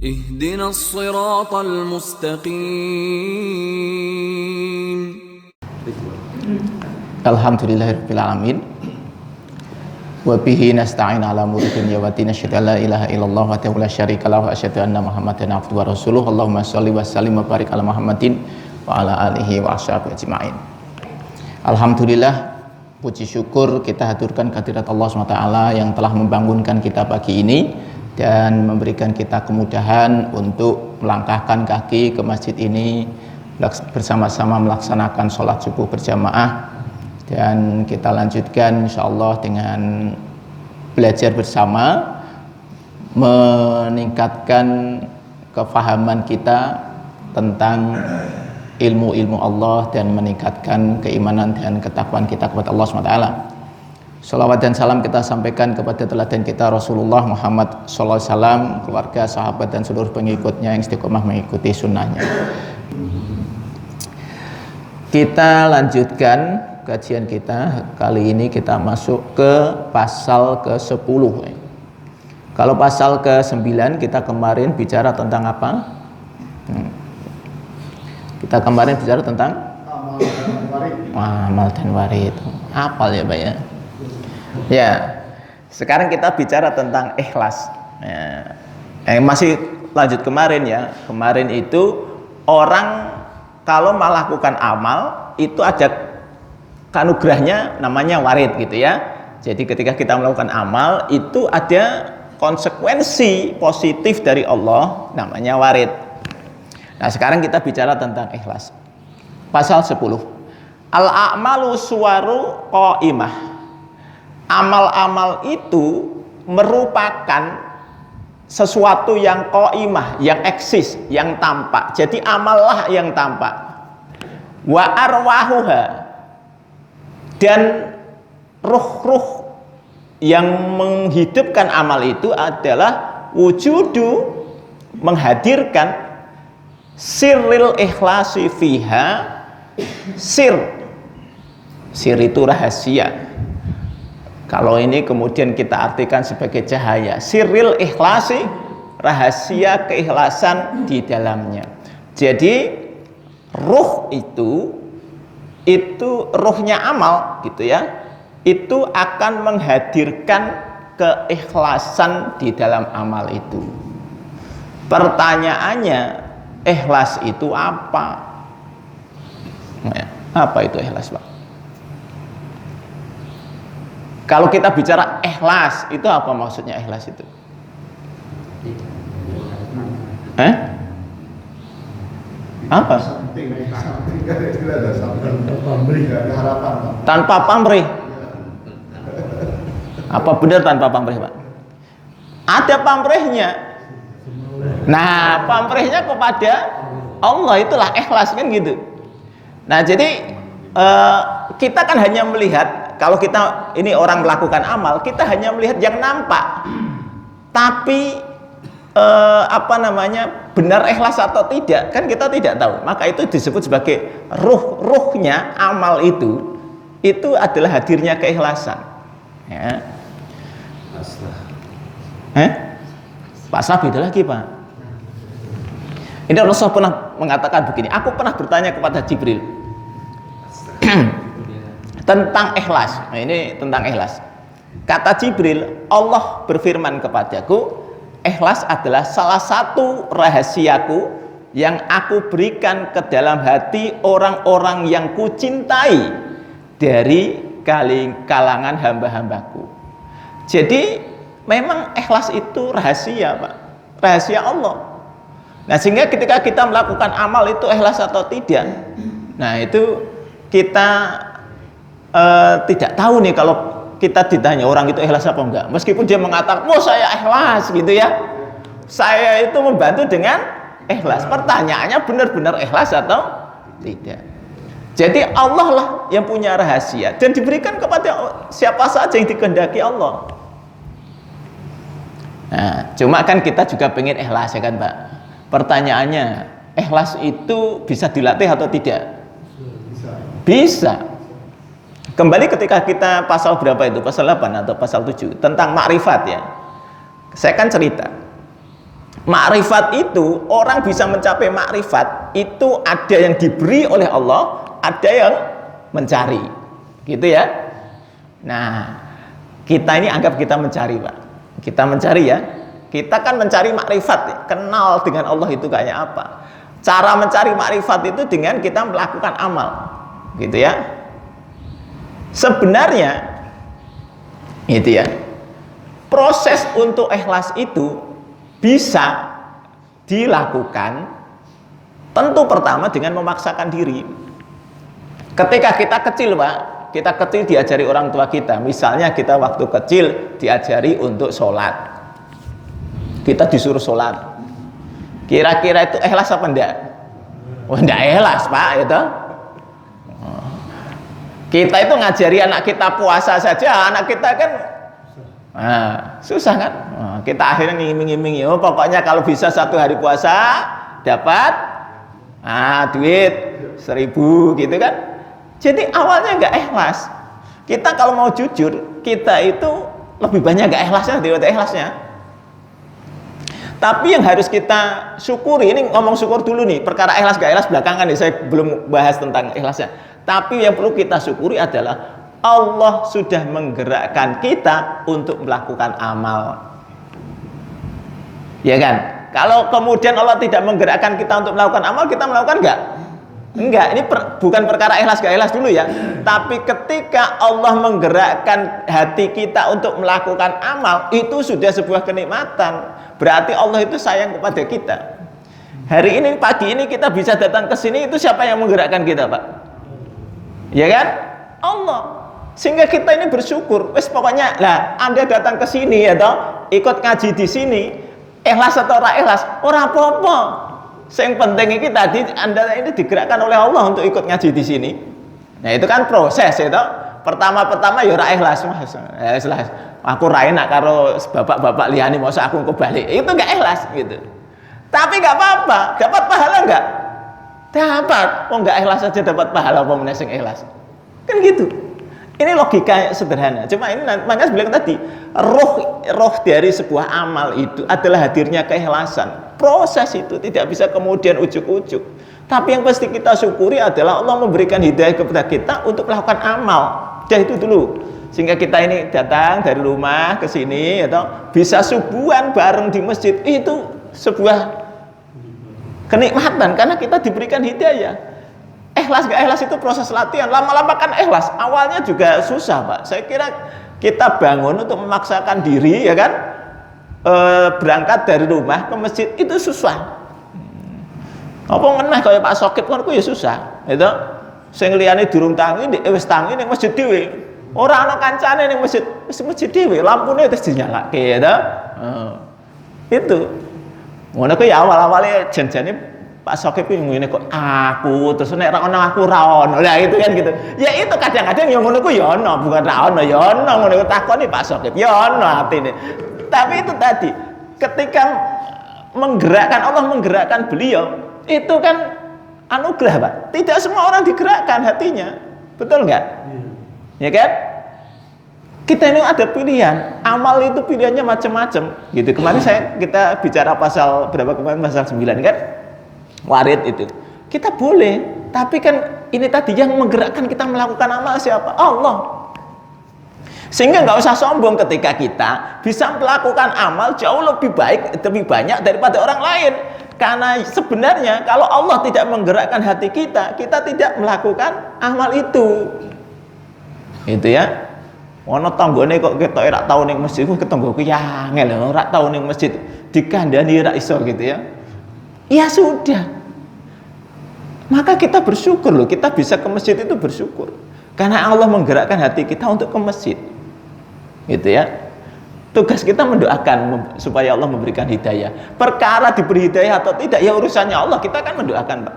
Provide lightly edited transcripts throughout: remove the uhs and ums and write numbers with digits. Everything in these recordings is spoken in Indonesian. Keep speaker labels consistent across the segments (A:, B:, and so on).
A: اهدنا الصراط المستقيم.
B: Alhamdulillahirrahmanirrahim. Wabihi nasta'in ala umuri dunya wa din, asyhadu an la ilaha illallah wa la syarika lahu, asyhadu anna Muhammadan abduhu wa rasuluh. Allahumma shalli wa sallim wa barik ala Muhammadin wa ala alihi wa ashabihi ajma'in. Alhamdulillah, puji syukur kita haturkan kehadirat Allah SWT yang telah membangunkan kita pagi ini dan memberikan kita kemudahan untuk melangkahkan kaki ke masjid ini bersama-sama melaksanakan sholat subuh berjamaah. Dan kita lanjutkan insyaallah dengan belajar bersama, meningkatkan kefahaman kita tentang ilmu-ilmu Allah dan meningkatkan keimanan dan ketakwaan kita kepada Allah SWT. Salawat dan salam kita sampaikan kepada teladan kita Rasulullah Muhammad SAW, keluarga, sahabat dan seluruh pengikutnya yang istiqomah mengikuti sunnahnya. Kita lanjutkan kajian kita. Kali ini kita masuk ke pasal ke-10. Kalau pasal ke-9 kita kemarin bicara tentang apa? Kita kemarin bicara tentang amal dan warid. Hafal ya Pak ya? Ya. Sekarang kita bicara tentang ikhlas. Ya. Masih lanjut kemarin ya. Kemarin itu orang kalau melakukan amal itu ada anugerahnya namanya warid gitu ya. Jadi ketika kita melakukan amal itu ada konsekuensi positif dari Allah namanya warid. Nah sekarang kita bicara tentang ikhlas. Pasal 10. Al-a'malu suwaru qaimah. Amal-amal itu merupakan sesuatu yang qaimah, yang eksis, yang tampak. Jadi amallah yang tampak. Wa arwahuha, dan ruh-ruh yang menghidupkan amal itu adalah wujudu, menghadirkan sirril ikhlasi fiha. Sir itu rahasia. Kalau ini kemudian kita artikan sebagai cahaya. Sirril ikhlasi, rahasia keikhlasan di dalamnya. Jadi ruh itu ruhnya amal gitu ya, itu akan menghadirkan keikhlasan di dalam amal itu. Pertanyaannya, ikhlas itu apa? Apa itu ikhlas Pak? Kalau kita bicara ikhlas itu apa maksudnya ikhlas itu? Apa? Tanpa pamrih. Apa benar tanpa pamrih Pak? Ada pamrihnya. Nah pamrihnya kepada Allah, itulah ikhlas kan gitu. Nah jadi kita kan hanya melihat, kalau kita ini orang melakukan amal, kita hanya melihat yang nampak. Tapi benar ikhlas atau tidak kan kita tidak tahu. Maka itu disebut sebagai ruhnya amal itu adalah hadirnya keikhlasan ya. Pasrah beda lagi Pak. Ini Rasulullah pernah mengatakan begini, aku pernah bertanya kepada Jibril tentang ikhlas. Nah, ini tentang ikhlas. Kata Jibril, Allah berfirman kepadaku, ikhlas adalah salah satu rahasiaku yang aku berikan ke dalam hati orang-orang yang kucintai dari kalangan hamba-hambaku. Jadi memang ikhlas itu rahasia Pak, rahasia Allah. Nah sehingga ketika kita melakukan amal itu ikhlas atau tidak, nah itu kita tidak tahu nih. Kalau kita ditanya orang itu ikhlas apa enggak, meskipun dia mengatakan saya ikhlas gitu ya, saya itu membantu dengan ikhlas, pertanyaannya benar-benar ikhlas atau tidak. Jadi Allah lah yang punya rahasia dan diberikan kepada siapa saja yang dikehendaki Allah. Nah cuma kan kita juga pengen ikhlas ya kan Pak. Pertanyaannya, ikhlas itu bisa dilatih atau tidak? Bisa. Kembali ketika kita pasal berapa itu? Pasal 8 atau pasal 7 tentang makrifat ya. Saya kan cerita. Makrifat itu, orang bisa mencapai makrifat itu ada yang diberi oleh Allah, ada yang mencari, gitu ya. Nah, kita ini anggap kita mencari, Pak. Kita mencari ya. Kita kan mencari makrifat, kenal dengan Allah itu kayak apa. Cara mencari makrifat itu dengan kita melakukan amal, gitu ya. Sebenarnya, gitu ya. Proses untuk ikhlas itu bisa dilakukan tentu pertama dengan memaksakan diri. Ketika kita kecil, Pak, kita kecil diajari orang tua kita. Misalnya kita waktu kecil diajari untuk sholat, kita disuruh sholat. Kira-kira itu ikhlas apa enggak? Oh, enggak ikhlas, Pak, itu. Kita itu ngajari anak kita puasa saja, anak kita kan susah kan? Kita akhirnya ngiming-ngiming, oh pokoknya kalau bisa 1 hari puasa dapat duit 1.000 gitu kan. Jadi awalnya nggak ikhlas. Kita kalau mau jujur, kita itu lebih banyak nggak ikhlasnya daripada ikhlasnya. Tapi yang harus kita syukuri, ini ngomong syukur dulu nih, perkara ikhlas gak ikhlas belakangan nih, saya belum bahas tentang ikhlasnya. Tapi yang perlu kita syukuri adalah Allah sudah menggerakkan kita untuk melakukan amal. Ya kan? Kalau kemudian Allah tidak menggerakkan kita untuk melakukan amal, kita melakukan enggak? Enggak, ini bukan perkara ikhlas gak ikhlas dulu ya. Tapi ketika Allah menggerakkan hati kita untuk melakukan amal, itu sudah sebuah kenikmatan. Berarti Allah itu sayang kepada kita. Hari ini, pagi ini kita bisa datang ke sini, itu siapa yang menggerakkan kita, Pak? Ya kan? Allah. Sehingga kita ini bersyukur. Wes pokoknya lah, Anda datang ke sini ya toh, ikut ngaji di sini, ikhlas atau ora ikhlas, ora apa-apa. Yang penting ini tadi Anda ini digerakkan oleh Allah untuk ikut ngaji di sini. Nah, itu kan proses ya toh. Pertama-tama ya ora ikhlas, Mas. Ikhlas. Aku ra enak karo bapak-bapak liyane, masa aku kebalik. Itu enggak ikhlas gitu. Tapi enggak apa-apa, dapat pahala enggak? Dapat. Oh, enggak ikhlas saja dapat pahala, apa meneh sing ikhlas. Kan gitu. Ini logika sederhana. Cuma ini makanya bilang tadi, roh dari sebuah amal itu adalah hadirnya keikhlasan. Proses itu tidak bisa kemudian ujuk-ujuk. Tapi yang pasti kita syukuri adalah Allah memberikan hidayah kepada kita untuk melakukan amal. Dah itu dulu. Sehingga kita ini datang dari rumah ke sini atau bisa subuhan bareng di masjid, itu sebuah kenikmatan karena kita diberikan hidayah. Ikhlas gak ikhlas itu proses latihan. Lama-lama kan ikhlas. Awalnya juga susah, Pak. Saya kira kita bangun untuk memaksakan diri, ya kan, berangkat dari rumah ke masjid itu susah. Apa ngenah kayak Pak Sokip kan ku ya susah. Itu sing liyane durung tangi wis tangi ning masjid dhewe. Ora ana kancane ning masjid, wis masjid dhewe, lampune terus dinyalake ya. Itu. Ngono ku ya awal-awale jan-jane Pak Sokip itu ngene kok aku terus nek ra ono aku ra ono. Lah itu kan gitu. Ya itu kadang-kadang yang ngono ku ya ono, bukan ra ono ya ono ngono ku takoni Pak Sokip. Ya ono atine. Tapi itu tadi ketika Allah menggerakkan beliau, itu kan anugerah, Pak. Tidak semua orang digerakkan hatinya. Betul enggak? Ya kan? Kita ini ada pilihan. Amal itu pilihannya macam-macam. Gitu. Kemarin kita bicara pasal berapa kemarin, pasal 9 kan? Warid itu kita boleh, tapi kan ini tadi yang menggerakkan kita melakukan amal siapa? Allah. Sehingga nggak usah sombong ketika kita bisa melakukan amal jauh lebih baik, lebih banyak daripada orang lain. Karena sebenarnya kalau Allah tidak menggerakkan hati kita, kita tidak melakukan amal itu. Itu ya. Ono tanggane kok ketok ora tau ning masjid, ketanggoku ya angel ora tau ning masjid, dikandani ora iso gitu ya. Ya sudah, maka kita bersyukur loh, kita bisa ke masjid itu bersyukur karena Allah menggerakkan hati kita untuk ke masjid, gitu ya. Tugas kita mendoakan supaya Allah memberikan hidayah. Perkara diberi hidayah atau tidak ya urusannya Allah, kita kan mendoakan, Pak.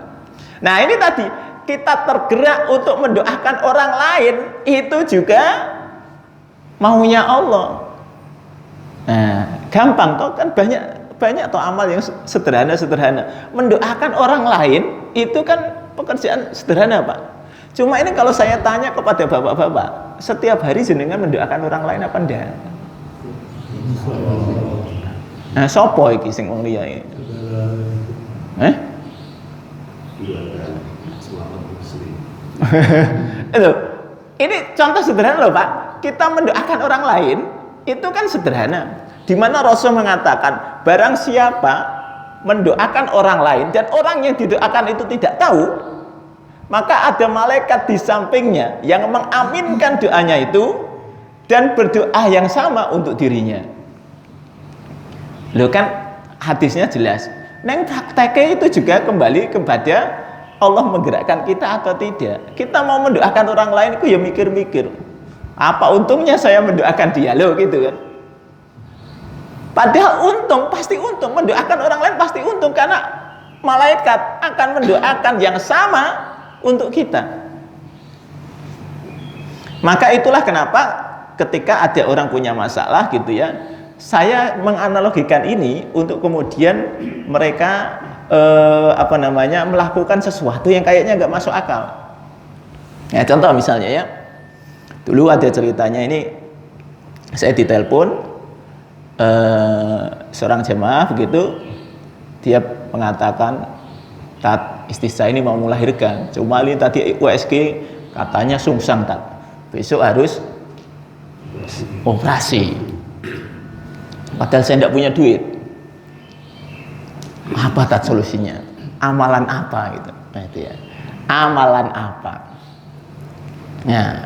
B: Nah ini tadi kita tergerak untuk mendoakan orang lain, itu juga maunya Allah. Nah gampang toh, kan banyak toh amal yang sederhana. Mendoakan orang lain itu kan pekerjaan sederhana, Pak. Cuma ini kalau saya tanya kepada bapak-bapak, setiap hari jenengan mendoakan orang lain apa enggak? Sopo iki sing wong liya iki? Itu. Ini contoh sederhana loh Pak. Kita mendoakan orang lain itu kan sederhana. Di mana Rasul mengatakan barang siapa mendoakan orang lain dan orang yang didoakan itu tidak tahu, maka ada malaikat di sampingnya yang mengaminkan doanya itu dan berdoa yang sama untuk dirinya. Loh kan hadisnya jelas. Neng prakteknya itu juga kembali kepada Allah menggerakkan kita atau tidak. Kita mau mendoakan orang lain itu ya mikir-mikir. Apa untungnya saya mendoakan dia loh gitu kan. Padahal untung, pasti untung. Mendoakan orang lain pasti untung karena malaikat akan mendoakan yang sama untuk kita. Maka itulah kenapa ketika ada orang punya masalah gitu ya, saya menganalogikan ini untuk kemudian mereka melakukan sesuatu yang kayaknya nggak masuk akal. Ya, contoh misalnya ya, dulu ada ceritanya ini, saya ditelepon seorang jemaah begitu, dia mengatakan, Tat, istri saya ini mau melahirkan, cuma ini tadi USG katanya sungsang Tat, besok harus operasi, padahal saya tidak punya duit. Apa Tat solusinya? Amalan apa gitu? Nah itu ya, amalan apa? Nah,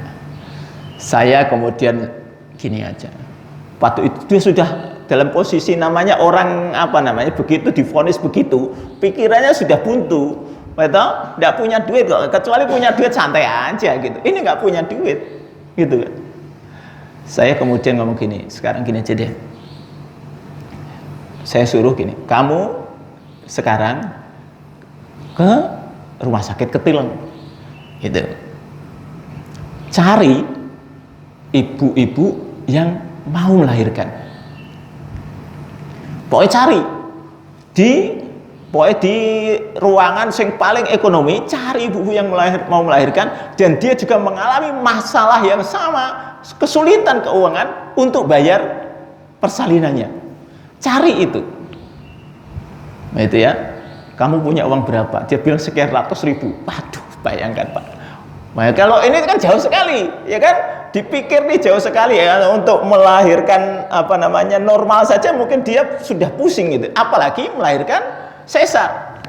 B: saya kemudian gini aja. Waktu itu dia sudah dalam posisi namanya orang begitu divonis begitu, pikirannya sudah buntu, betul? Tidak punya duit kok, kecuali punya duit santai aja gitu. Ini nggak punya duit, gitu kan? Saya kemudian ngomong gini, sekarang gini aja deh. Saya suruh gini, kamu sekarang ke rumah sakit Ketilang, gitu. Cari ibu-ibu yang mau melahirkan. Pokoknya cari di ruangan yang paling ekonomi, cari ibu-ibu yang mau melahirkan dan dia juga mengalami masalah yang sama, kesulitan keuangan untuk bayar persalinannya. Cari itu. Nah itu ya. Kamu punya uang berapa? Dia bilang sekian ratus ribu. Waduh, bayangkan Pak. Nah, kalau ini kan jauh sekali, ya kan? Dipikir nih jauh sekali ya, untuk melahirkan normal saja mungkin dia sudah pusing gitu, apalagi melahirkan sesar.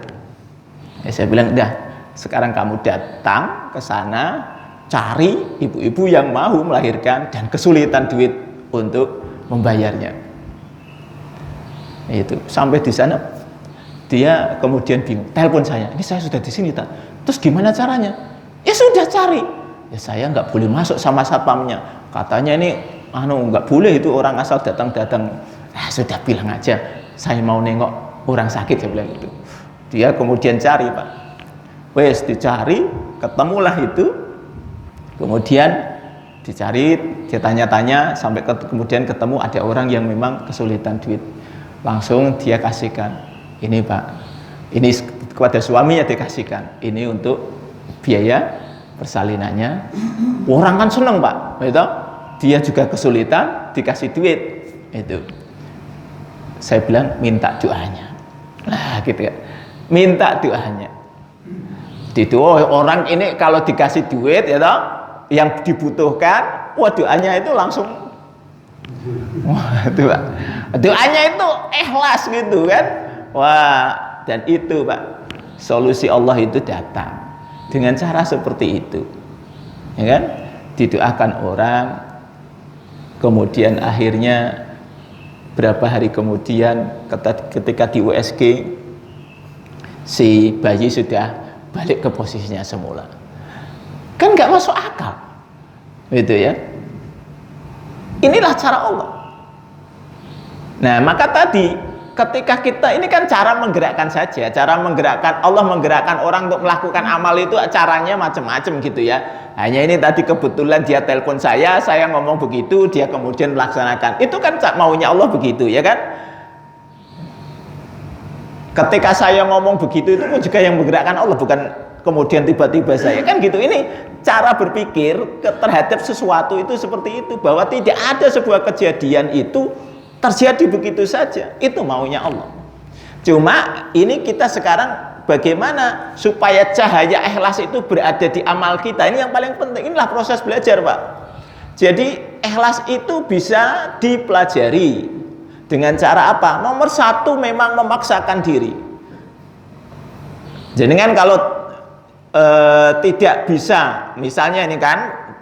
B: Ya, saya bilang udah, sekarang kamu datang ke sana, cari ibu-ibu yang mau melahirkan dan kesulitan duit untuk membayarnya. Itu sampai di sana dia kemudian bingung, telepon saya, ini saya sudah di sini tak, terus gimana caranya? Ya sudah cari. Ya saya nggak boleh masuk sama satpamnya, katanya ini nggak boleh itu orang asal datang-datang. Sudah bilang aja saya mau nengok orang sakit, saya bilang gitu. Dia kemudian cari Pak, wes dicari, ketemulah itu, kemudian dicari, dia tanya-tanya sampai kemudian ketemu ada orang yang memang kesulitan duit, langsung dia kasihkan, ini Pak, ini kepada suaminya dikasihkan, ini untuk biaya persalinannya. Orang kan seneng Pak, gitu. Dia juga kesulitan, dikasih duit. Itu saya bilang minta doanya. Nah gitu kan, minta doanya. Itu orang ini kalau dikasih duit ya toh, yang dibutuhkan, doanya itu langsung, itu Pak, doanya itu ikhlas gitu kan. Dan itu Pak, solusi Allah itu datang dengan cara seperti itu, ya kan? Didoakan orang, kemudian akhirnya berapa hari kemudian ketika di USG si bayi sudah balik ke posisinya semula. Kan nggak masuk akal, gitu ya. Inilah cara Allah. Nah maka tadi ketika kita ini kan cara menggerakkan saja, cara menggerakkan, Allah menggerakkan orang untuk melakukan amal itu caranya macam-macam gitu ya. Hanya ini tadi kebetulan dia telepon saya ngomong begitu, dia kemudian melaksanakan. Itu kan maunya Allah begitu ya kan. Ketika saya ngomong begitu itu pun juga yang menggerakkan Allah, bukan kemudian tiba-tiba saya kan gitu. Ini cara berpikir terhadap sesuatu itu seperti itu, bahwa tidak ada sebuah kejadian itu terjadi begitu saja. Itu maunya Allah. Cuma ini kita sekarang bagaimana supaya cahaya ikhlas itu berada di amal kita. Ini yang paling penting. Inilah proses belajar, Pak. Jadi ikhlas itu bisa dipelajari dengan cara apa? Nomor satu, memang memaksakan diri. Jadi kan kalau tidak bisa, misalnya ini kan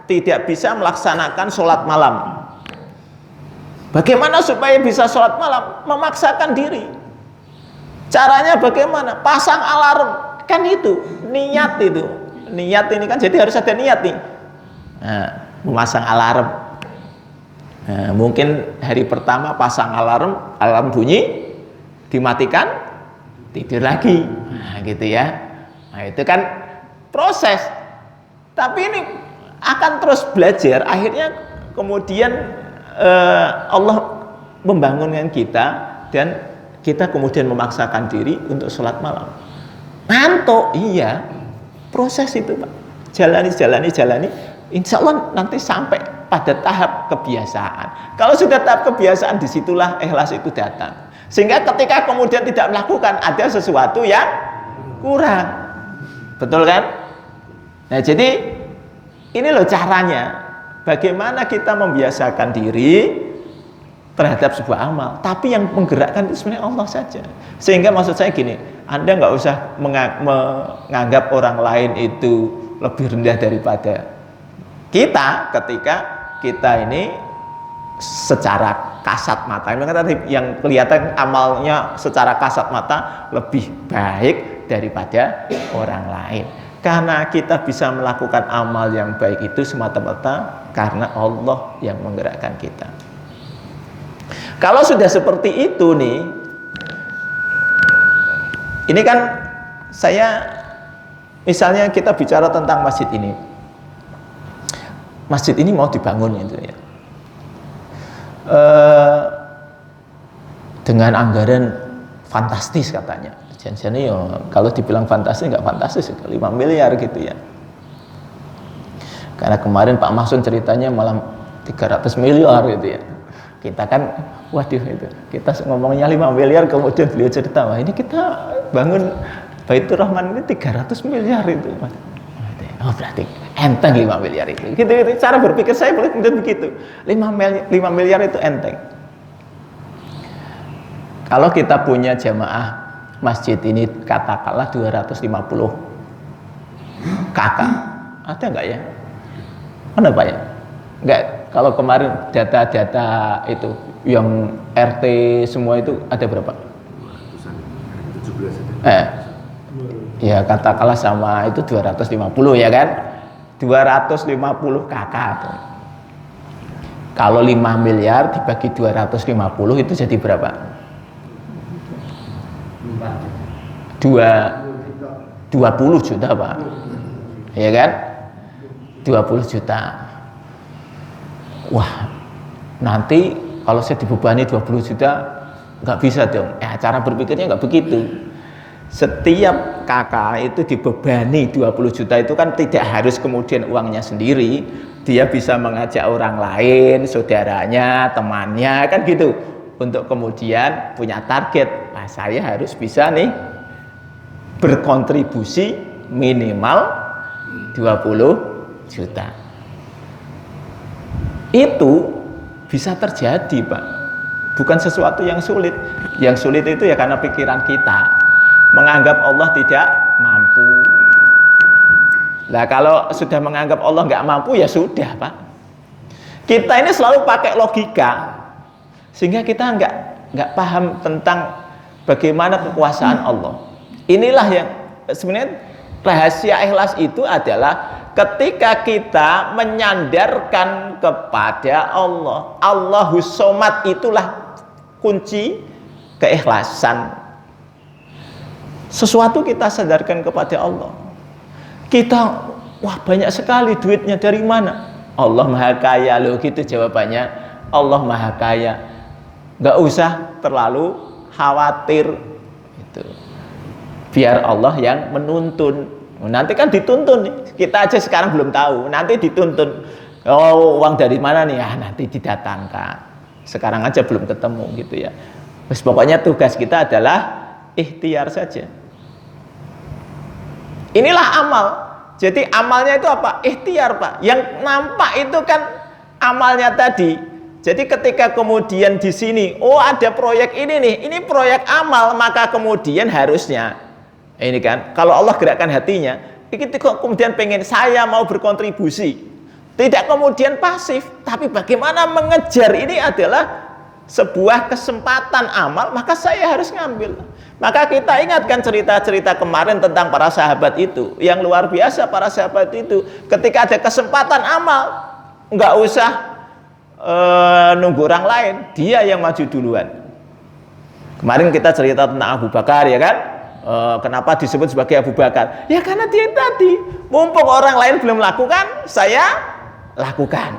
B: tidak bisa melaksanakan sholat malam. Bagaimana supaya bisa sholat malam? Memaksakan diri. Caranya bagaimana? Pasang alarm. Kan itu, niat itu. Niat ini kan, jadi harus ada niat nih. Nah, memasang alarm. Nah, mungkin hari pertama pasang alarm, alarm bunyi, dimatikan, tidur lagi. Nah, gitu ya. Nah, itu kan proses. Tapi ini akan terus belajar. Akhirnya kemudian Allah membangunkan kita dan kita kemudian memaksakan diri untuk sholat malam. Ngantuk, iya. Proses itu, Pak. Jalani. Insya Allah nanti sampai pada tahap kebiasaan. Kalau sudah tahap kebiasaan, disitulah ikhlas itu datang. Sehingga ketika kemudian tidak melakukan, ada sesuatu yang kurang. Betul kan? Nah, jadi ini loh caranya. Bagaimana kita membiasakan diri terhadap sebuah amal, tapi yang menggerakkan itu sebenarnya Allah saja. Sehingga maksud saya gini, Anda nggak usah menganggap orang lain itu lebih rendah daripada kita ketika kita ini secara kasat mata, yang kelihatan amalnya secara kasat mata lebih baik daripada orang lain. Karena kita bisa melakukan amal yang baik itu semata-mata karena Allah yang menggerakkan kita. Kalau sudah seperti itu nih, ini kan saya, misalnya kita bicara tentang masjid ini. Masjid ini mau dibangun gitu ya. Dengan anggaran fantastis katanya. Jadi ya, kalau dibilang fantastis nggak fantastis, 5 miliar gitu ya. Karena kemarin Pak Mahsun ceritanya malah 300 miliar gitu ya. Kita kan, waduh itu, kita ngomongnya 5 miliar, kemudian beliau cerita, wah ini kita bangun Baitur Rahman ini 300 miliar itu. Oh berarti enteng 5 miliar itu. Gitu. Cara berpikir saya boleh kemudian begitu. 5 miliar itu enteng. Kalau kita punya jamaah masjid ini katakanlah 250 kakak, ada nggak ya? Ada Pak ya? Enggak. Kalau kemarin data-data itu yang RT semua itu ada berapa? 17 ada. Ya katakanlah sama itu 250 ya kan? 250 kakak tuh. Kalau 5 miliar dibagi 250 itu jadi berapa? 20 juta Pak. Ya kan? 20 juta. Wah, nanti kalau saya dibebani 20 juta nggak bisa dong. Cara berpikirnya nggak begitu. Setiap kakak itu dibebani 20 juta itu kan tidak harus kemudian uangnya sendiri. Dia bisa mengajak orang lain, saudaranya, temannya, kan gitu. Untuk kemudian punya target. Nah, saya harus bisa nih berkontribusi minimal 20 juta. Itu bisa terjadi Pak, bukan sesuatu yang sulit. Yang sulit itu ya karena pikiran kita menganggap Allah tidak mampu. Nah kalau sudah menganggap Allah nggak mampu ya sudah Pak. Kita ini selalu pakai logika sehingga kita nggak paham tentang bagaimana kekuasaan Allah. Inilah yang sebenarnya rahasia ikhlas itu adalah ketika kita menyandarkan kepada Allah. Allahus Somad, itulah kunci keikhlasan. Sesuatu kita sandarkan kepada Allah. Kita, wah banyak sekali duitnya dari mana? Allah Maha Kaya loh, gitu jawabannya. Allah Maha Kaya. Gak usah terlalu khawatir. Itu. Biar Allah yang menuntun. Nanti kan dituntun nih. Kita aja sekarang belum tahu. Nanti dituntun. Oh, uang dari mana nih? Nanti didatangkan. Sekarang aja belum ketemu gitu ya. Terus pokoknya tugas kita adalah ikhtiar saja. Inilah amal. Jadi amalnya itu apa? Ikhtiar, Pak. Yang nampak itu kan amalnya tadi. Jadi ketika kemudian di sini, oh ada proyek ini nih, ini proyek amal, maka kemudian harusnya ini kan, kalau Allah gerakkan hatinya, kemudian pengen saya mau berkontribusi. Tidak kemudian pasif, tapi bagaimana mengejar ini adalah sebuah kesempatan amal, maka saya harus ngambil. Maka kita ingatkan cerita-cerita kemarin tentang para sahabat itu, yang luar biasa para sahabat itu. Ketika ada kesempatan amal, nggak usah nunggu orang lain, dia yang maju duluan. Kemarin kita cerita tentang Abu Bakar ya kan, kenapa disebut sebagai Abu Bakar? Ya karena dia tadi, mumpung orang lain belum lakukan, saya lakukan.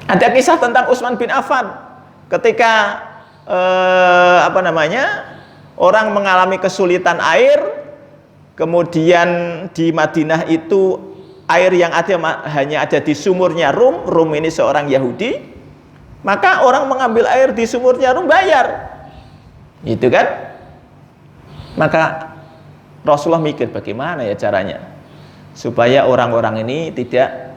B: Ada kisah tentang Utsman bin Affan ketika orang mengalami kesulitan air, kemudian di Madinah itu air yang ada hanya ada di sumurnya Rum. Rum ini seorang Yahudi, maka orang mengambil air di sumurnya Rum bayar, itu kan? Maka Rasulullah mikir bagaimana ya caranya supaya orang-orang ini tidak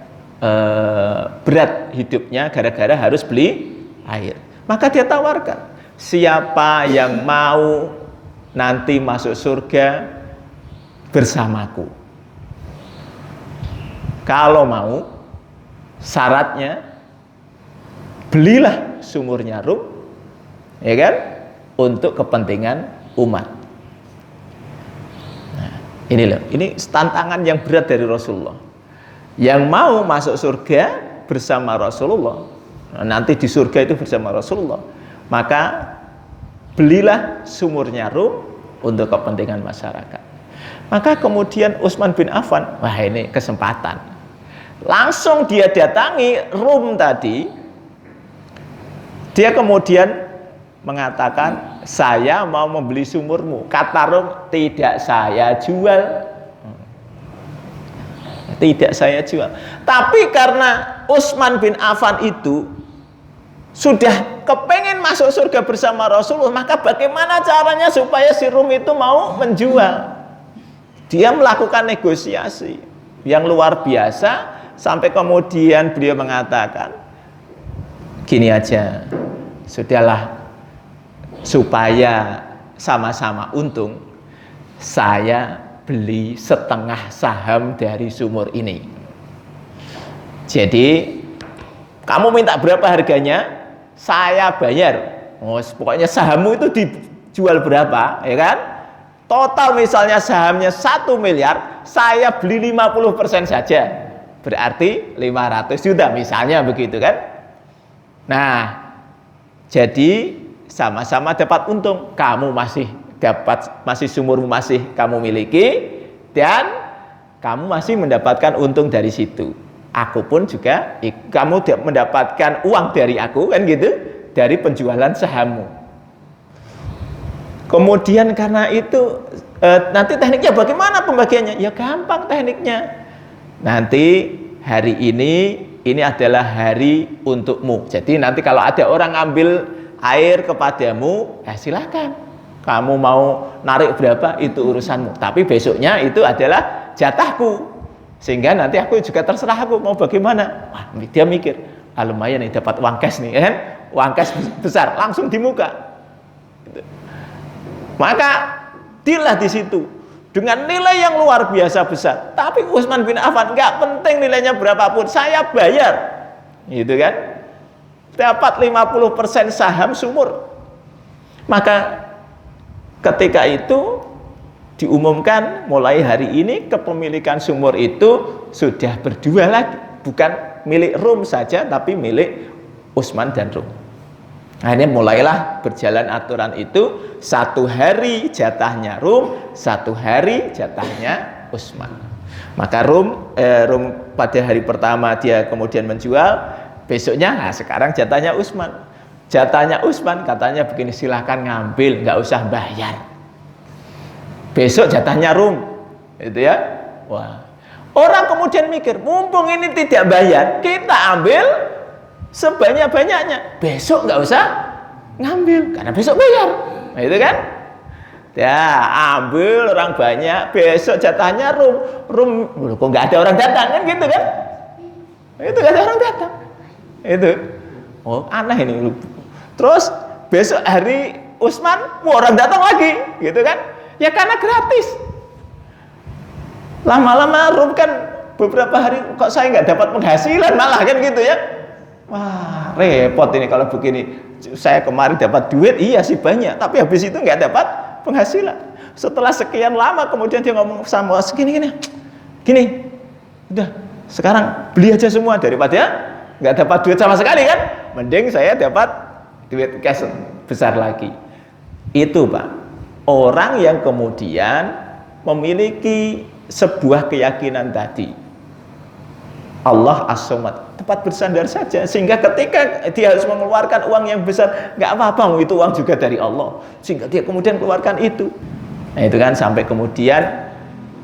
B: berat hidupnya gara-gara harus beli air. Maka dia tawarkan, siapa yang mau nanti masuk surga bersamaku, kalau mau syaratnya belilah sumurnya Rum, ya kan, untuk kepentingan umat. Nah, ini loh, ini tantangan yang berat dari Rasulullah. Yang mau masuk surga bersama Rasulullah, nanti di surga itu bersama Rasulullah, maka belilah sumurnya Rum untuk kepentingan masyarakat. Maka kemudian Utsman bin Affan, wah ini kesempatan, langsung dia datangi Rum tadi. Dia kemudian mengatakan, saya mau membeli sumurmu. Kata Rum, tidak saya jual. Tidak saya jual. Tapi karena Utsman bin Affan itu sudah kepengen masuk surga bersama Rasulullah, maka bagaimana caranya supaya si Rum itu mau menjual? Dia melakukan negosiasi yang luar biasa, sampai kemudian beliau mengatakan, gini aja, sudahlah, supaya sama-sama untung, saya beli setengah saham dari sumur ini. Jadi kamu minta berapa harganya, saya bayar. Oh, pokoknya sahammu itu dijual berapa, ya kan? Total misalnya sahamnya 1 miliar, saya beli 50% saja, berarti 500 juta misalnya, begitu kan? Nah, jadi sama-sama dapat untung. Kamu masih sumurmu masih kamu miliki, dan kamu masih mendapatkan untung dari situ. Aku pun juga, kamu mendapatkan uang dari aku, kan gitu, dari penjualan sahammu. Kemudian karena itu nanti tekniknya bagaimana pembagiannya? Ya gampang tekniknya. Nanti hari ini adalah hari untukmu. Jadi nanti kalau ada orang ambil air kepadamu, silakan. Kamu mau narik berapa, itu urusanmu. Tapi besoknya itu adalah jatahku. Sehingga nanti aku juga terserah aku mau bagaimana. Wah, dia mikir, lumayan nih dapat uang cash nih, kan? Uang cash besar langsung di muka. Gitu. Maka dilah di situ dengan nilai yang luar biasa besar. Tapi Utsman bin Affan nggak penting nilainya berapapun, saya bayar, gitu kan? Dapat 50% saham sumur. Maka ketika itu diumumkan, mulai hari ini kepemilikan sumur itu sudah berdua lagi, bukan milik Rum saja, tapi milik Utsman dan Rum. Akhirnya mulailah berjalan aturan itu, 1 hari jatahnya Rum, 1 hari jatahnya Utsman. Maka Rum pada hari pertama dia kemudian menjual, besoknya sekarang jatahnya Utsman. Jatahnya Utsman katanya begini, silahkan ngambil, nggak usah bayar. Besok jatahnya Rum, itu ya. Wah, orang kemudian mikir, mumpung ini tidak bayar, kita ambil sebanyak-banyaknya. Besok nggak usah ngambil karena besok bayar. Nah, itu kan? Ya, ambil orang banyak, besok jatahnya room. Kok nggak ada orang datang kan gitu kan? Itu nggak ada orang datang. Itu. Oh, aneh ini. Terus besok hari Utsman, orang datang lagi, gitu kan? Ya karena gratis. Lama-lama room kan beberapa hari kok saya nggak dapat penghasilan malah kan gitu ya. Wah, repot ini kalau begini. Saya kemarin dapat duit, iya sih banyak, tapi habis itu nggak dapat penghasilan. Setelah sekian lama kemudian dia ngomong sama gini, udah sekarang beli aja semua daripada nggak dapat duit sama sekali kan. Mending saya dapat duit cash besar lagi. Itu Pak, orang yang kemudian memiliki sebuah keyakinan tadi, Allah As-Samad, tempat bersandar saja, sehingga ketika dia harus mengeluarkan uang yang besar, nggak apa-apa, itu uang juga dari Allah, sehingga dia kemudian keluarkan itu. Nah itu kan sampai kemudian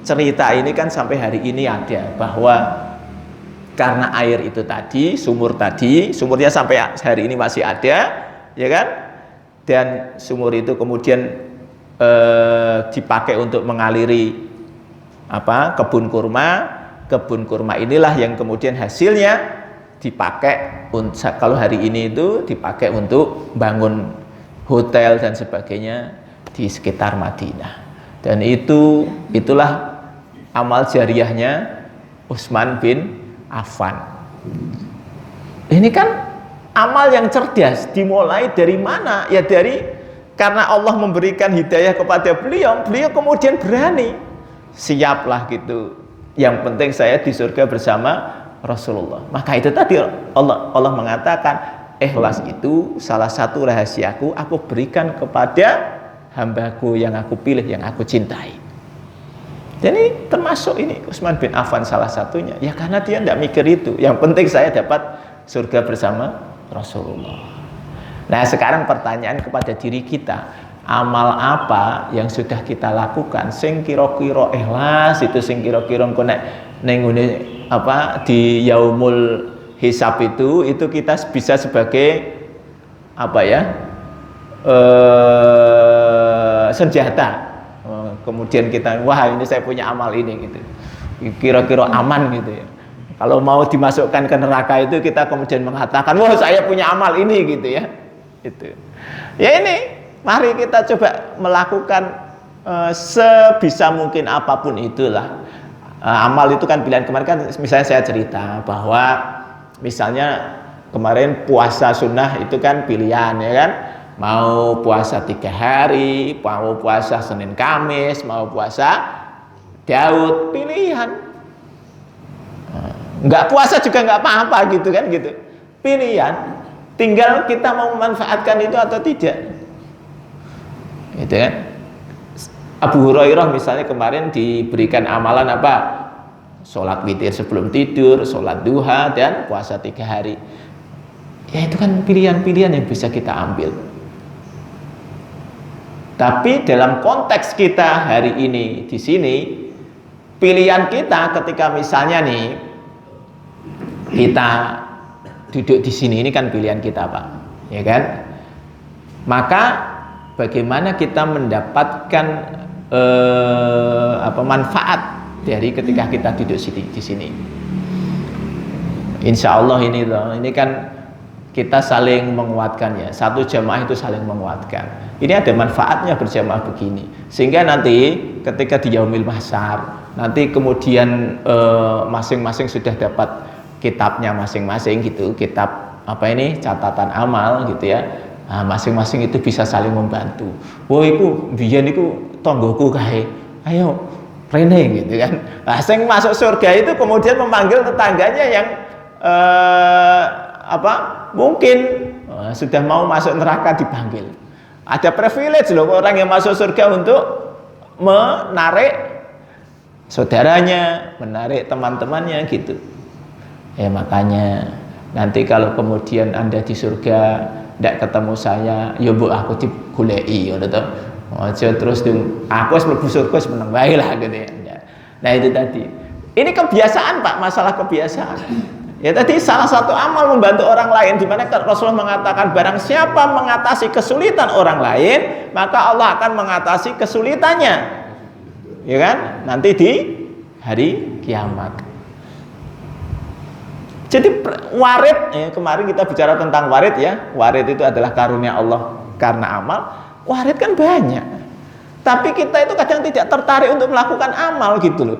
B: cerita ini kan sampai hari ini ada, bahwa karena air itu tadi, sumurnya sampai hari ini masih ada, ya kan? Dan sumur itu kemudian dipakai untuk mengaliri kebun kurma inilah yang kemudian hasilnya dipakai, kalau hari ini itu dipakai untuk bangun hotel dan sebagainya di sekitar Madinah. Dan itulah amal jariahnya Utsman bin Affan. Ini kan amal yang cerdas, dimulai dari mana? Ya karena Allah memberikan hidayah kepada beliau kemudian berani, siaplah gitu. Yang penting saya di surga bersama Rasulullah. Maka itu tadi Allah mengatakan, ikhlas itu salah satu rahasiaku, aku berikan kepada hambaku yang aku pilih, yang aku cintai. Dan ini termasuk ini Utsman bin Affan salah satunya. Ya karena dia tidak mikir itu. Yang penting saya dapat surga bersama Rasulullah. Nah sekarang pertanyaan kepada diri kita, amal apa yang sudah kita lakukan sing kira-kira ikhlas, itu sing kira-kira engko nek ning di yaumul hisab itu kita bisa sebagai senjata. Kemudian kita, wah ini saya punya amal ini gitu, kira-kira aman gitu ya. Kalau mau dimasukkan ke neraka itu kita kemudian mengatakan, wah saya punya amal ini gitu ya. Itu. Ya ini, mari kita coba melakukan sebisa mungkin apapun itulah. Amal itu kan pilihan. Kemarin kan misalnya saya cerita bahwa misalnya kemarin puasa sunnah itu kan pilihan ya kan. Mau puasa 3 hari, mau puasa Senin Kamis, mau puasa Daud, pilihan. Nggak puasa juga nggak apa-apa gitu kan gitu. Pilihan. Tinggal kita mau memanfaatkan itu atau tidak. Gitu kan. Abu Hurairah misalnya kemarin diberikan amalan apa? Sholat witir sebelum tidur, sholat duha, dan puasa 3 hari. Ya itu kan pilihan-pilihan yang bisa kita ambil. Tapi dalam konteks kita hari ini di sini, pilihan kita ketika misalnya nih kita duduk di sini, ini kan pilihan kita Pak, ya kan? Maka bagaimana kita mendapatkan manfaat dari ketika kita duduk di sini? Insya Allah ini kan kita saling menguatkan ya. Satu jamaah itu saling menguatkan. Ini ada manfaatnya berjamaah begini. Sehingga nanti ketika di yaumil mahsyar, nanti kemudian masing-masing sudah dapat kitabnya masing-masing gitu, kitab catatan amal gitu ya. Nah, masing-masing itu bisa saling membantu. Wah, iku biyen iku tonggoku kae. Ayo rene gitu kan. Nah, sing masuk surga itu kemudian memanggil tetangganya yang mungkin sudah mau masuk neraka dipanggil. Ada privilege loh orang yang masuk surga untuk menarik saudaranya, menarik teman-temannya gitu. Ya makanya nanti kalau kemudian Anda di surga tidak ketemu saya, ya bu aku digulei ngono to. Aja terus aku wis mlebu surga seneng wae lah gitu ya. Nah itu tadi. Ini kebiasaan Pak, masalah kebiasaan. Ya tadi salah satu amal membantu orang lain, di mana Rasulullah mengatakan barang siapa mengatasi kesulitan orang lain, maka Allah akan mengatasi kesulitannya. Ya kan? Nanti di hari kiamat. Jadi warid, ya, kemarin kita bicara tentang warid ya. Warid itu adalah karunia Allah karena amal. Warid kan banyak. Tapi kita itu kadang tidak tertarik untuk melakukan amal gitu loh.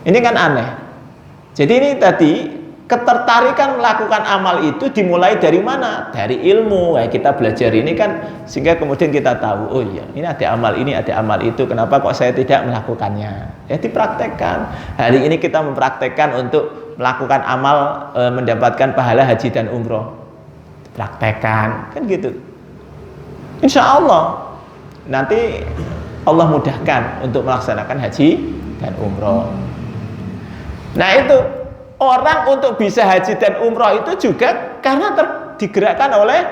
B: Ini kan aneh. Jadi ini tadi ketertarikan melakukan amal itu dimulai dari mana? Dari ilmu. Ya, kita belajar ini kan sehingga kemudian kita tahu, oh iya, ini ada amal ini, ada amal itu. Kenapa kok saya tidak melakukannya? Ya dipraktekkan. Hari ini kita mempraktekkan untuk melakukan amal mendapatkan pahala haji dan umroh. Praktekkan, kan gitu. Insya Allah nanti Allah mudahkan untuk melaksanakan haji dan umroh. Nah itu orang untuk bisa haji dan umroh itu juga karena digerakkan oleh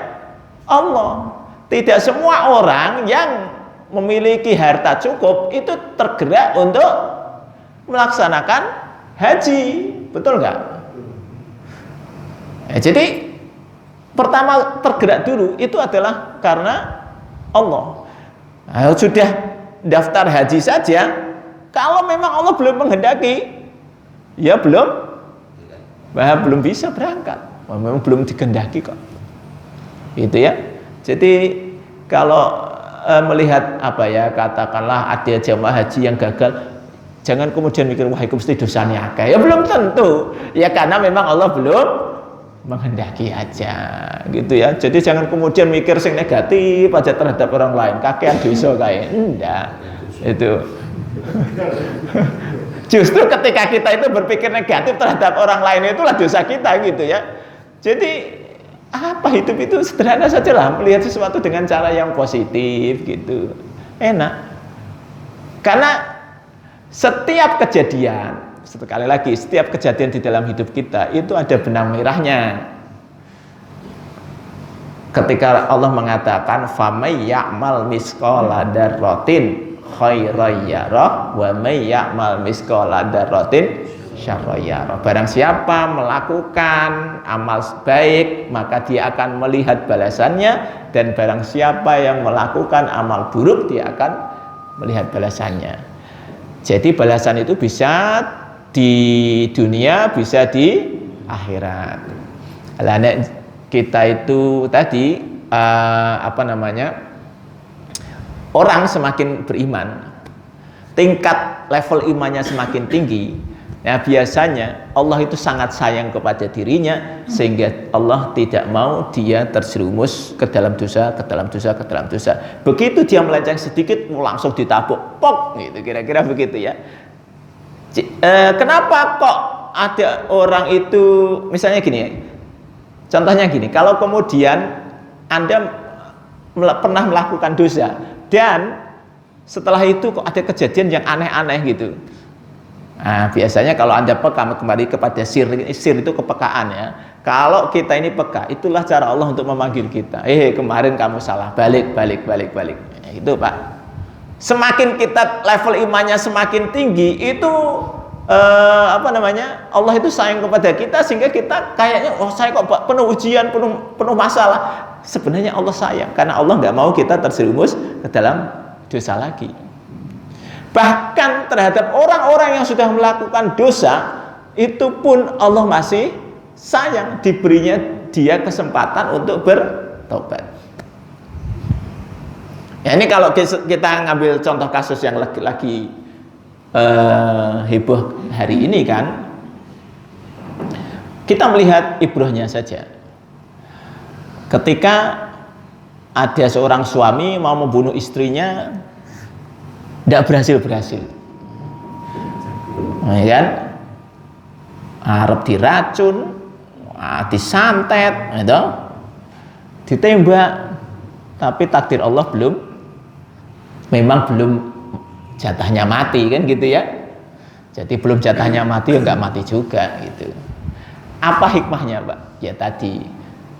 B: Allah. Tidak semua orang yang memiliki harta cukup itu tergerak untuk melaksanakan haji, betul nggak? Jadi pertama tergerak dulu itu adalah karena Allah. Nah, sudah daftar haji saja, kalau memang Allah belum menghendaki, ya belum bisa berangkat. Memang belum dikehendaki kok. Itu ya. Jadi kalau melihat apa ya, katakanlah ada jamaah haji yang gagal, jangan kemudian mikir wah itu mesti dosanya akeh. Ya belum tentu. Ya karena memang Allah belum menghendaki aja, gitu ya. Jadi jangan kemudian mikir sing negatif aja terhadap orang lain. Kakean dosa kae. Enggak. Itu. Justru ketika kita itu berpikir negatif terhadap orang lain itulah dosa kita gitu ya. Jadi apa hidup itu sederhana saja lah, melihat sesuatu dengan cara yang positif gitu. Enak. Karena setiap kejadian, sekali lagi setiap kejadian di dalam hidup kita itu ada benang merahnya. Ketika Allah mengatakan famay ya'mal misqala dzarratin khairan yarah wa may ya'mal misqala dzarratin syarran yarah. Barang siapa melakukan amal baik maka dia akan melihat balasannya, dan barang siapa yang melakukan amal buruk dia akan melihat balasannya. Jadi balasan itu bisa di dunia, bisa di akhirat. Lah kita itu tadi orang semakin beriman, tingkat level imannya semakin tinggi. Nah biasanya Allah itu sangat sayang kepada dirinya, sehingga Allah tidak mau dia terjerumus ke dalam dosa, ke dalam dosa, ke dalam dosa. Begitu dia melenceng sedikit langsung ditabuk, pok, gitu, kira-kira begitu ya. Kenapa kok ada orang itu, misalnya gini ya, contohnya gini, kalau kemudian Anda pernah melakukan dosa dan setelah itu kok ada kejadian yang aneh-aneh gitu. Nah, biasanya kalau Anda peka, kembali kepada sir itu kepekaan ya. Kalau kita ini peka, itulah cara Allah untuk memanggil kita. Kemarin kamu salah, balik. Itu Pak. Semakin kita level imannya semakin tinggi, itu Allah itu sayang kepada kita, sehingga kita kayaknya saya kok penuh ujian, penuh masalah. Sebenarnya Allah sayang karena Allah nggak mau kita terjerumus ke dalam dosa lagi. Bahkan terhadap orang-orang yang sudah melakukan dosa itu pun Allah masih sayang, diberinya dia kesempatan untuk bertobat. Ya ini kalau kita ngambil contoh kasus yang lagi heboh hari ini kan, kita melihat ibrohnya saja. Ketika ada seorang suami mau membunuh istrinya, tidak berhasil. Nah, kan? Arep diracun, disantet, gitu. Ditembak, tapi takdir Allah memang belum jatahnya mati kan gitu ya. Jadi belum jatahnya mati, ya nggak mati juga gitu. Apa hikmahnya Pak? Ya tadi,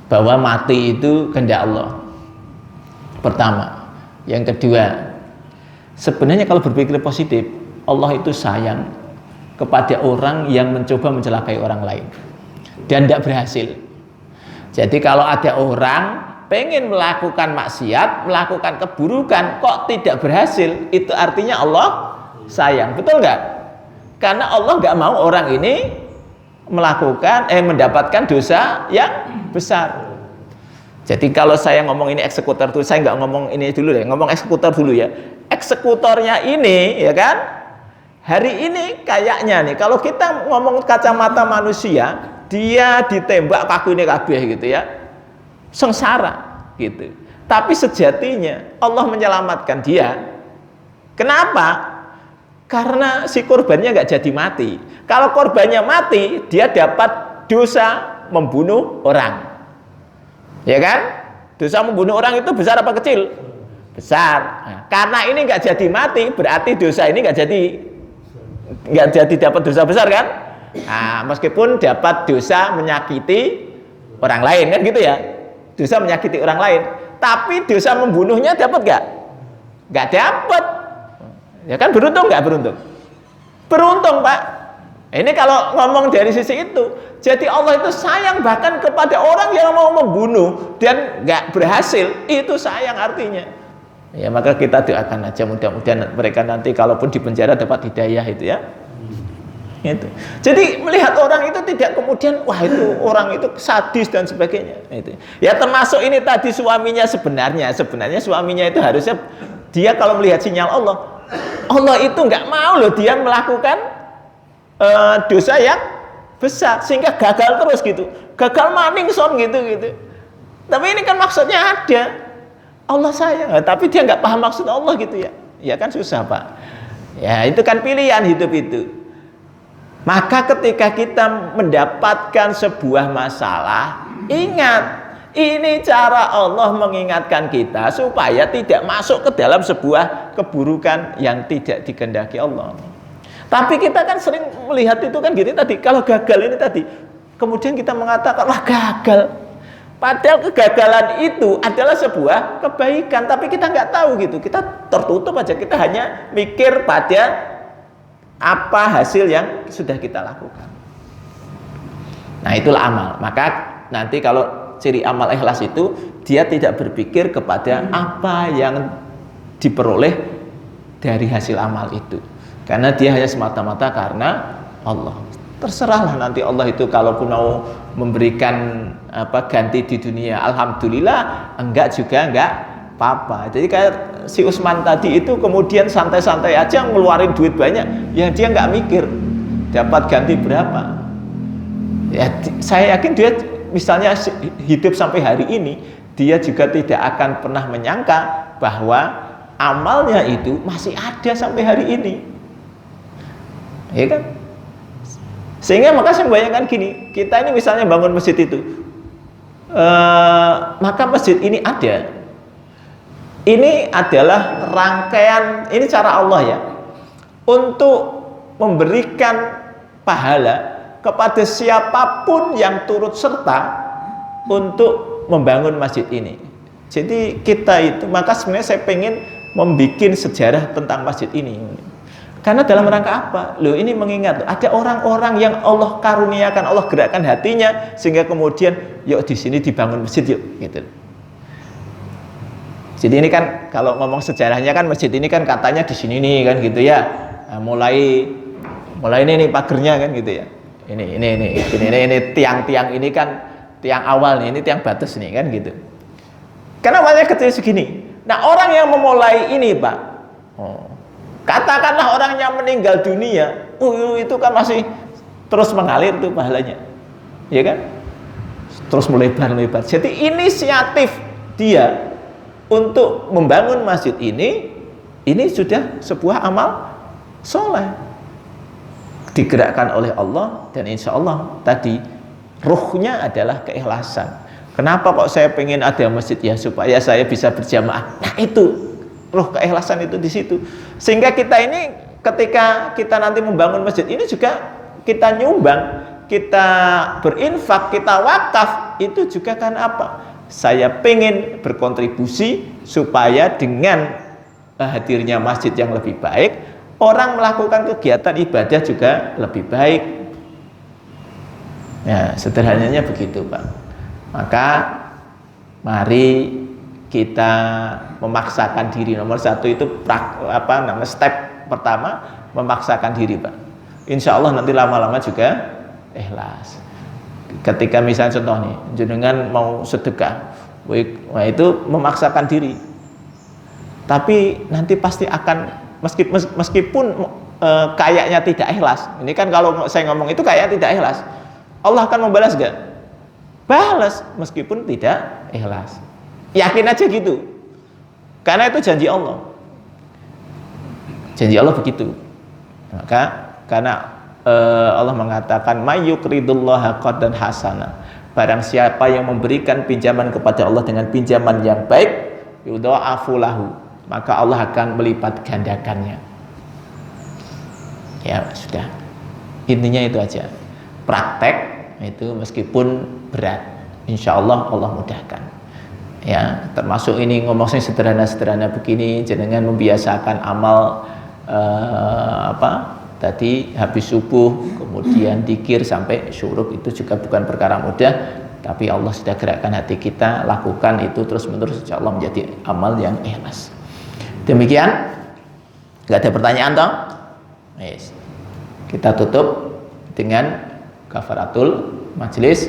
B: bahwa mati itu kehendak Allah. Pertama, yang kedua, sebenarnya kalau berpikir positif, Allah itu sayang kepada orang yang mencoba mencelakai orang lain dan tidak berhasil. Jadi kalau ada orang pengen melakukan maksiat, melakukan keburukan, kok tidak berhasil, itu artinya Allah sayang, betul nggak? Karena Allah nggak mau orang ini mendapatkan dosa yang besar. Jadi kalau saya ngomong ini eksekutor tuh, saya nggak ngomong ini dulu deh, ngomong eksekutor dulu ya. Eksekutornya ini, ya kan? Hari ini kayaknya nih, kalau kita ngomong kacamata manusia, dia ditembak kaku ini kabeh gitu ya, sengsara gitu. Tapi sejatinya Allah menyelamatkan dia. Kenapa? Karena si korbannya nggak jadi mati. Kalau korbannya mati, dia dapat dosa membunuh orang. Ya kan? Dosa membunuh orang itu besar apa kecil? Besar. Nah, karena ini nggak jadi mati, berarti dosa ini nggak jadi dapat dosa besar kan? Nah, meskipun dapat dosa menyakiti orang lain kan gitu ya, dosa menyakiti orang lain. Tapi dosa membunuhnya dapat nggak? Nggak dapat. Ya kan beruntung nggak beruntung? Beruntung Pak. Ini kalau ngomong dari sisi itu, jadi Allah itu sayang bahkan kepada orang yang mau membunuh dan nggak berhasil, itu sayang artinya. Ya maka kita doakan aja mudah-mudahan mereka nanti kalaupun di penjara dapat hidayah itu ya. Itu. Jadi melihat orang itu tidak kemudian wah itu orang itu sadis dan sebagainya. Itu. Ya termasuk ini tadi suaminya sebenarnya suaminya itu harusnya dia kalau melihat sinyal Allah itu nggak mau loh dia melakukan dosa yang besar sehingga gagal terus gitu, gagal maning son gitu. Tapi ini kan maksudnya ada Allah sayang, tapi dia nggak paham maksud Allah gitu ya. Ya kan susah Pak. Ya itu kan pilihan hidup itu. Maka ketika kita mendapatkan sebuah masalah, ingat ini cara Allah mengingatkan kita supaya tidak masuk ke dalam sebuah keburukan yang tidak dikehendaki Allah. Tapi kita kan sering melihat itu kan gini tadi, kalau gagal ini tadi, kemudian kita mengatakan, wah gagal. Padahal kegagalan itu adalah sebuah kebaikan, tapi kita nggak tahu gitu. Kita tertutup aja, kita hanya mikir pada apa hasil yang sudah kita lakukan. Nah itulah amal. Maka nanti kalau ciri amal ikhlas itu, dia tidak berpikir kepada apa yang diperoleh dari hasil amal itu. Karena dia hanya semata-mata karena Allah. Terserahlah nanti Allah itu kalaupun mau memberikan ganti di dunia, alhamdulillah, enggak juga enggak apa-apa. Jadi kayak si Utsman tadi itu kemudian santai-santai aja ngeluarin duit banyak, ya dia enggak mikir dapat ganti berapa. Ya saya yakin dia misalnya hidup sampai hari ini, dia juga tidak akan pernah menyangka bahwa amalnya itu masih ada sampai hari ini. Ya kan? Sehingga maka saya bayangkan gini, kita ini misalnya bangun masjid itu, maka masjid ini ada. Ini adalah rangkaian, ini cara Allah ya, untuk memberikan pahala kepada siapapun yang turut serta untuk membangun masjid ini. Jadi kita itu, maka sebenarnya saya pengen membuat sejarah tentang masjid ini. Karena dalam rangka apa? Loh ini mengingat ada orang-orang yang Allah karuniakan, Allah gerakkan hatinya sehingga kemudian yuk di sini dibangun masjid yuk gitu. Jadi ini kan kalau ngomong sejarahnya kan masjid ini kan katanya di sini nih kan gitu ya. Nah, mulai ini pagernya kan gitu ya. Ini tiang-tiang ini kan tiang awal nih, ini tiang batas nih kan gitu. Karena awalnya kecil segini. Nah, orang yang memulai ini, Pak. Katakanlah orang yang meninggal dunia, itu kan masih terus mengalir tuh pahalanya, ya kan? Terus melebar-lebar. Jadi inisiatif dia untuk membangun masjid ini sudah sebuah amal soleh, digerakkan oleh Allah dan insya Allah tadi ruhnya adalah keikhlasan. Kenapa kok saya pengen ada masjid ya supaya saya bisa berjamaah? Nah itu. Roh keikhlasan itu di situ. Sehingga kita ini ketika kita nanti membangun masjid ini juga kita nyumbang, kita berinfak, kita wakaf, itu juga kan apa? Saya pengen berkontribusi supaya dengan hadirnya masjid yang lebih baik, orang melakukan kegiatan ibadah juga lebih baik. Ya, sederhananya begitu, Pak. Maka mari kita memaksakan diri. Nomor satu itu step pertama, memaksakan diri, Pak. Insya Allah nanti lama-lama juga ikhlas. Ketika misalnya contoh nih, jenengan mau sedekah, wah itu memaksakan diri. Tapi nanti pasti akan meskipun kayaknya tidak ikhlas. Ini kan kalau saya ngomong itu kayak tidak ikhlas. Allah akan membalas gak? Balas meskipun tidak ikhlas. Yakin aja gitu. Karena itu janji Allah. Janji Allah begitu. Maka karena Allah mengatakan mayyukridullaha qardan hasana. Barang siapa yang memberikan pinjaman kepada Allah dengan pinjaman yang baik, yudha'afu lahu, maka Allah akan melipat gandakannya. Ya sudah, intinya itu aja. Praktek itu meskipun berat, insya Allah Allah mudahkan. Ya, termasuk ini ngomongnya sederhana-sederhana begini, jenengan membiasakan amal tadi habis subuh kemudian dzikir sampai syuruk, itu juga bukan perkara mudah, tapi Allah sudah gerakkan hati kita, lakukan itu terus-menerus, insya Allah menjadi amal yang ikhlas. Demikian, nggak ada pertanyaan toh? Yes. Kita tutup dengan kafaratul majlis.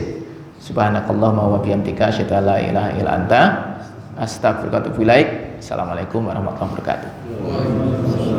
B: Subhanakallahumma wa bihamdika asyhadu an la ilaha illa anta astaghfiruka wa atubu ilaik. Assalamualaikum warahmatullahi wabarakatuh.